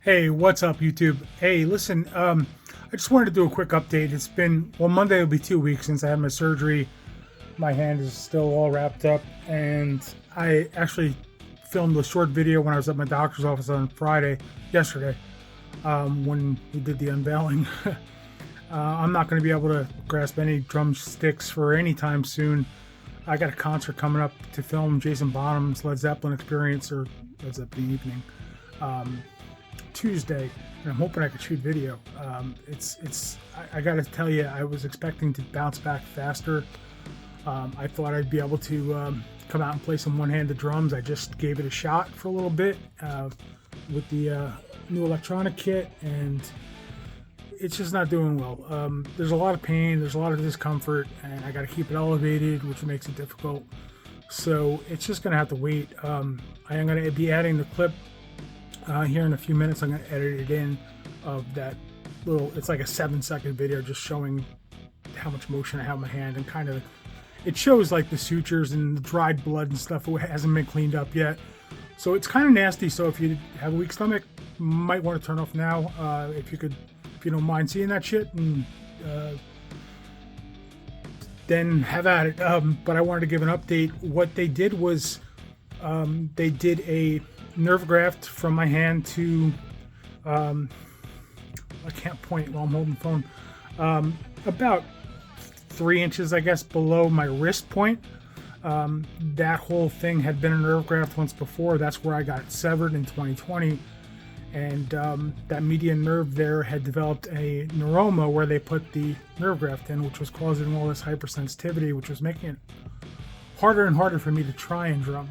Hey, what's up, YouTube? Hey, listen, I just wanted to do a quick update. It's been, well, Monday will be 2 weeks since I had my surgery. My hand is still all wrapped up, and I actually filmed a short video when I was at my doctor's office on yesterday, when we did the unveiling. I'm not going to be able to grasp any drumsticks for any time soon. I got a concert coming up to film Jason Bonham's Led Zeppelin Experience, or Led Zeppelin Evening, Tuesday, and I'm hoping I could shoot video. I got to tell you, I was expecting to bounce back faster. I thought I'd be able to come out and play some one-handed drums. I just gave it a shot for a little bit with the new electronic kit, and it's just not doing well. There's a lot of pain, there's a lot of discomfort, and I got to keep it elevated, which makes it difficult. So it's just going to have to wait. I am going to be adding the clip here in a few minutes. I'm going to edit it in of that little, it's like a 7-second video just showing how much motion I have in my hand, and kind of, it shows like the sutures and the dried blood and stuff. It hasn't been cleaned up yet. So it's kind of nasty. So if you have a weak stomach, you might want to turn off now. If you don't mind seeing that shit, and then have at it. But I wanted to give an update. What they did was they did a nerve graft from my hand to I can't point while I'm holding the phone, about 3 inches, I guess, below my wrist point. That whole thing had been a nerve graft once before. That's where I got severed in 2020, and that median nerve there had developed a neuroma where they put the nerve graft in, which was causing all this hypersensitivity, which was making it harder and harder for me to try and drum.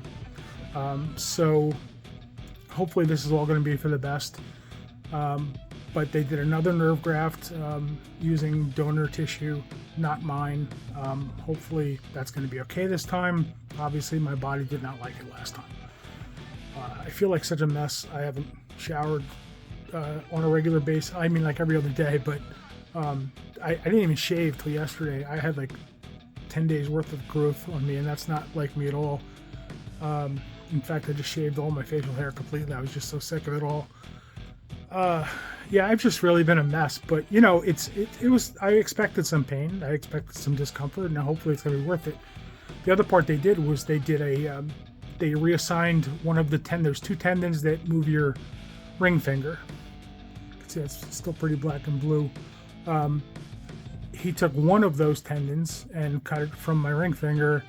So hopefully this is all going to be for the best. But they did another nerve graft using donor tissue, not mine. Hopefully that's going to be okay this time. Obviously my body did not like it last time. I feel like such a mess. I haven't showered on a regular basis. I mean, like every other day, but I didn't even shave till yesterday. I had like 10 days worth of growth on me, and that's not like me at all. In fact, I just shaved all my facial hair completely. I was just so sick of it all. Yeah, I've just really been a mess. But you know, it was. I expected some pain. I expected some discomfort, and hopefully it's gonna be worth it. The other part they did was they reassigned one of the There's two tendons that move your ring finger. You can see it's still pretty black and blue. He took one of those tendons and cut it from my ring finger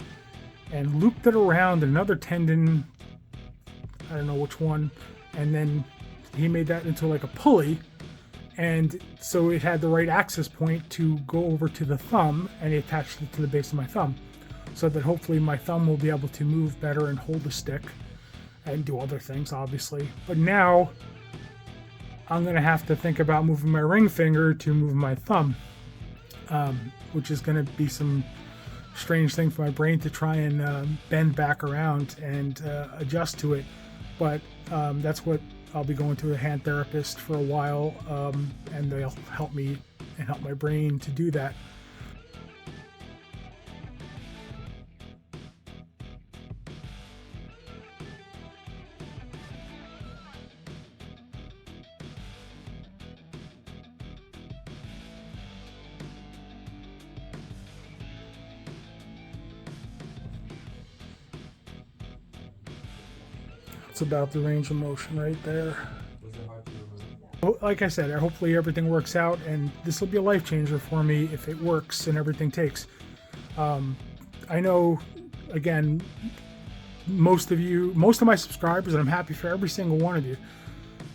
and looped it around another tendon, I don't know which one, and then he made that into like a pulley, and so it had the right access point to go over to the thumb, and he attached it to the base of my thumb, so that hopefully my thumb will be able to move better and hold the stick and do other things, obviously. But now I'm gonna have to think about moving my ring finger to move my thumb, which is gonna be some strange thing for my brain to try and bend back around and adjust to it. But that's what I'll be going to a hand therapist for a while, and they'll help me and help my brain to do that. It's about the range of motion right there. Well, like I said, hopefully everything works out, and this will be a life changer for me if it works and everything takes. I know, again, most of my subscribers, and I'm happy for every single one of you,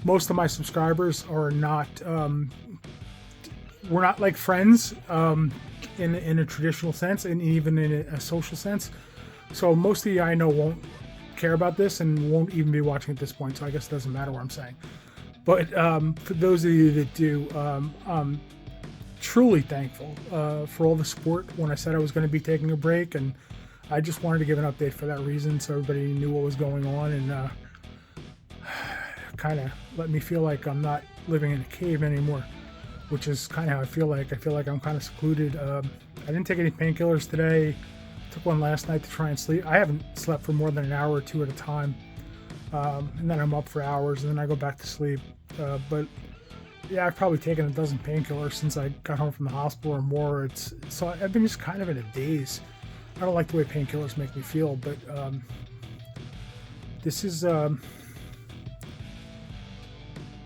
most of my subscribers are not, we're not like friends in a traditional sense, and even in a social sense. So most of you I know won't care about this and won't even be watching at this point, so I guess it doesn't matter what I'm saying. But for those of you that do, I'm truly thankful for all the support when I said I was going to be taking a break, and I just wanted to give an update for that reason, so everybody knew what was going on, and kind of let me feel like I'm not living in a cave anymore, which is kind of how I feel like. I feel like I'm kind of secluded. I didn't take any painkillers today. Took one last night to try and sleep. I haven't slept for more than an hour or two at a time. And then I'm up for hours, and then I go back to sleep. But yeah, I've probably taken a dozen painkillers since I got home from the hospital or more. So I've been just kind of in a daze. I don't like the way painkillers make me feel, but this is. I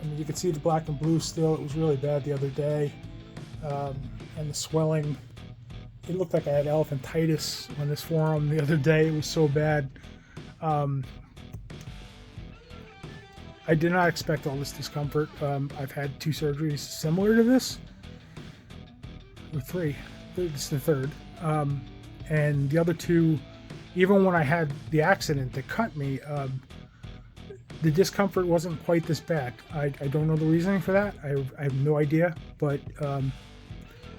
mean, you can see the black and blue still. It was really bad the other day, and the swelling. It looked like I had elephantitis on this forearm the other day. It was so bad. I did not expect all this discomfort. I've had 2 surgeries similar to this, or 3. This is the 3rd. And the other 2, even when I had the accident that cut me, the discomfort wasn't quite this bad. I don't know the reasoning for that. I have no idea, but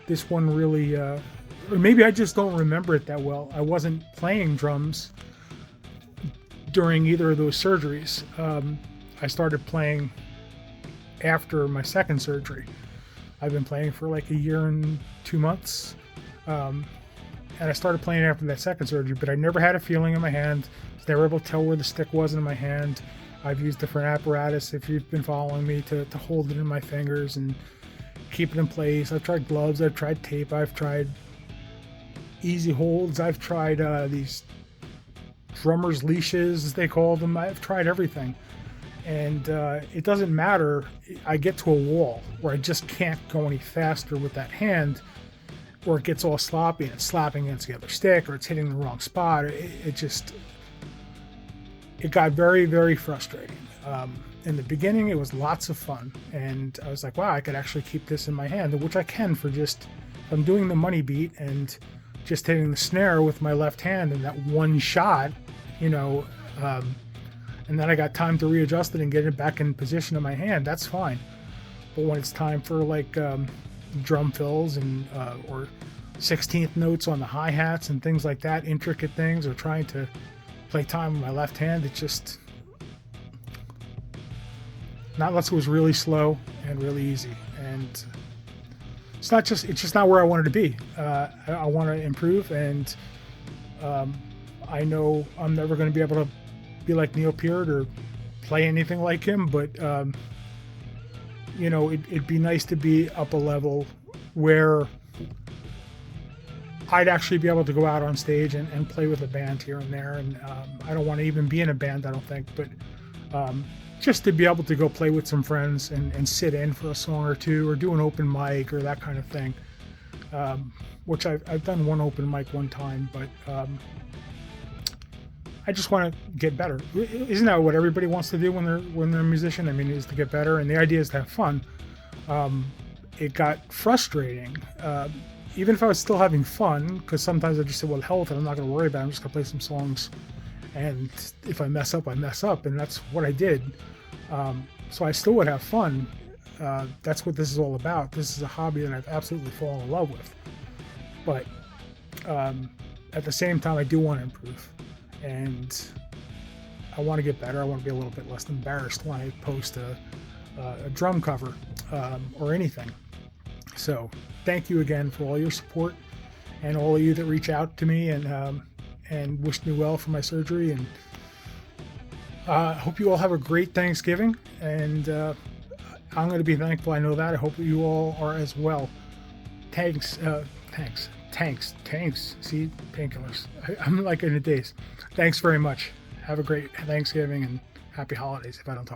this one really, or maybe I just don't remember it that well. I wasn't playing drums during either of those surgeries. I started playing after my 2nd surgery. I've been playing for like a year and 2 months. And I started playing after that 2nd surgery, but I never had a feeling in my hand. I was never able to tell where the stick was in my hand. I've used different apparatus, if you've been following me, to hold it in my fingers and keep it in place. I've tried gloves, I've tried tape, I've tried easy holds, I've tried these drummer's leashes, as they call them. I've tried everything. And it doesn't matter. I get to a wall where I just can't go any faster with that hand, or it gets all sloppy and it's slapping against the other stick, or it's hitting the wrong spot. It got very, very frustrating. In the beginning, it was lots of fun, and I was like, wow, I could actually keep this in my hand, which I can for just, I'm doing the money beat and just hitting the snare with my left hand in that one shot, you know, and then I got time to readjust it and get it back in position in my hand. That's fine. But when it's time for like drum fills and or 16th notes on the hi-hats and things like that, intricate things, or trying to play time with my left hand, it just, not unless it was really slow and really easy. And it's just not where I wanted to be. I want to improve, and I know I'm never going to be able to be like Neil Peart or play anything like him, but you know, it'd be nice to be up a level where I'd actually be able to go out on stage and play with a band here and there. And I don't want to even be in a band, I don't think, but just to be able to go play with some friends and sit in for a song or two, or do an open mic or that kind of thing, which I've done one open mic one time, but I just want to get better. Isn't that what everybody wants to do when they're a musician? I mean, is to get better, and the idea is to have fun. It got frustrating, even if I was still having fun, because sometimes I just say, well, hell with it, I'm not going to worry about it. I'm just going to play some songs, and if I mess up, I mess up, and that's what I did. So I still would have fun. That's what this is all about. This is a hobby that I've absolutely fallen in love with. But at the same time, I do want to improve. And I want to get better. I want to be a little bit less embarrassed when I post a drum cover or anything. So thank you again for all your support, and all of you that reach out to me and wish me well for my surgery. And I hope you all have a great Thanksgiving. And I'm going to be thankful. I know that. I hope you all are as well. Thanks. See, painkillers. I'm like in a daze. Thanks very much. Have a great Thanksgiving and happy holidays if I don't talk.